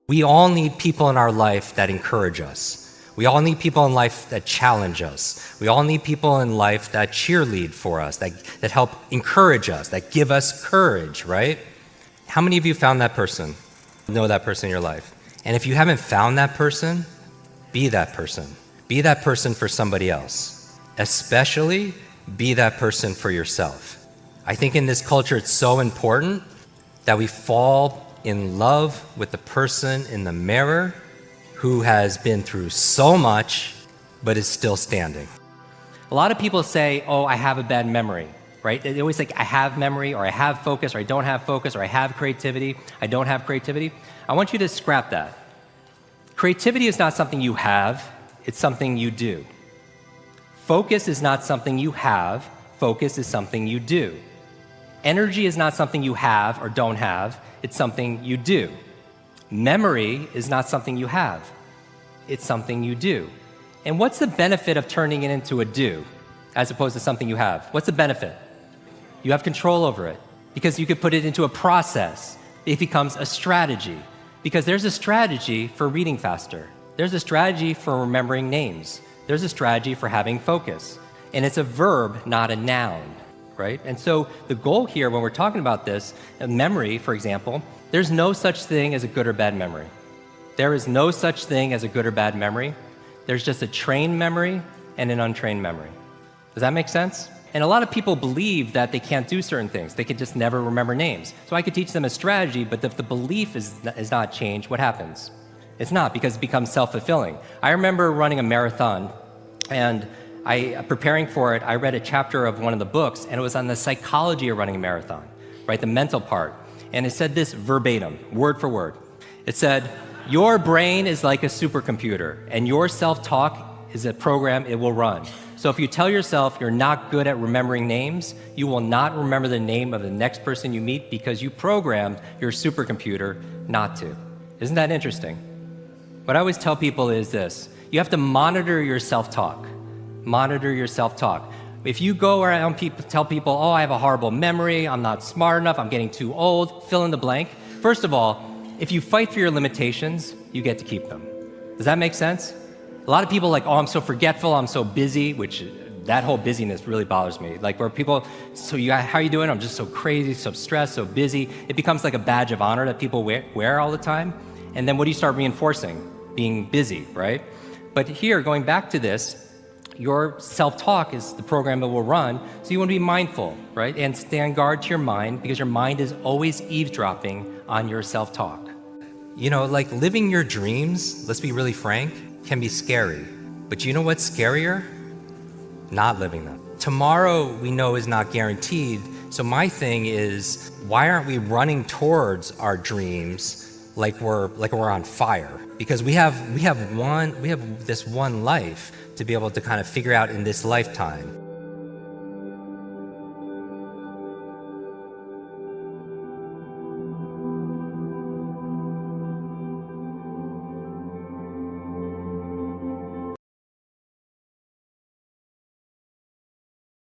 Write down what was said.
We all need people in our life that encourage us. We all need people in life that challenge us. We all need people in life that cheerlead for us, that help encourage us, that give us courage, right? How many of you found that person? Know that person in your life? And if you haven't found that person, be that person. Be that person for somebody else. Especially be that person for yourself. I think in this culture it's so important that we fall in love with the person in the mirror who has been through so much but is still standing. A lot of people say, oh, I have a bad memory, right? They always think I have memory, or I have focus, or I don't have focus, or I have creativity, I don't have creativity. I want you to scrap that. Creativity is not something you have, it's something you do. Focus is not something you have, focus is something you do. Energy is not something you have or don't have, it's something you do. Memory is not something you have, it's something you do. And what's the benefit of turning it into a do as opposed to something you have? What's the benefit? You have control over it because you could put it into a process. It becomes a strategy because there's a strategy for reading faster. There's a strategy for remembering names. There's a strategy for having focus. And it's a verb, not a noun, right? And so the goal here when we're talking about this, memory, for example, there's no such thing as a good or bad memory. There is no such thing as a good or bad memory. There's just a trained memory and an untrained memory. Does that make sense? And a lot of people believe that they can't do certain things. They could just never remember names. So I could teach them a strategy, but if the belief is not changed, what happens? It's not, because it becomes self-fulfilling. I remember running a marathon, and preparing for it, I read a chapter of one of the books, and it was on the psychology of running a marathon, right? The mental part. And it said this verbatim, word for word. It said, your brain is like a supercomputer, and your self-talk is a program it will run. So if you tell yourself you're not good at remembering names, you will not remember the name of the next person you meet because you programmed your supercomputer not to. Isn't that interesting? What I always tell people is this: you have to monitor your self-talk. Monitor your self-talk. If you go around tell people, oh, I have a horrible memory, I'm not smart enough, I'm getting too old, fill in the blank. First of all, if you fight for your limitations, you get to keep them. Does that make sense? A lot of people are like, oh, I'm so forgetful, I'm so busy, which that whole busyness really bothers me. Like where people, so how are you doing? I'm just so crazy, so stressed, so busy. It becomes like a badge of honor that people wear all the time. And then what do you start reinforcing? Being busy, right? But here, going back to this, your self-talk is the program that will run, so you want to be mindful, right? And stand guard to your mind, because your mind is always eavesdropping on your self-talk. You know, like living your dreams, let's be really frank, can be scary. But you know what's scarier? Not living them. Tomorrow we know is not guaranteed, so my thing is, why aren't we running towards our dreams like we're on fire? Because we have this one life to be able to kind of figure out in this lifetime.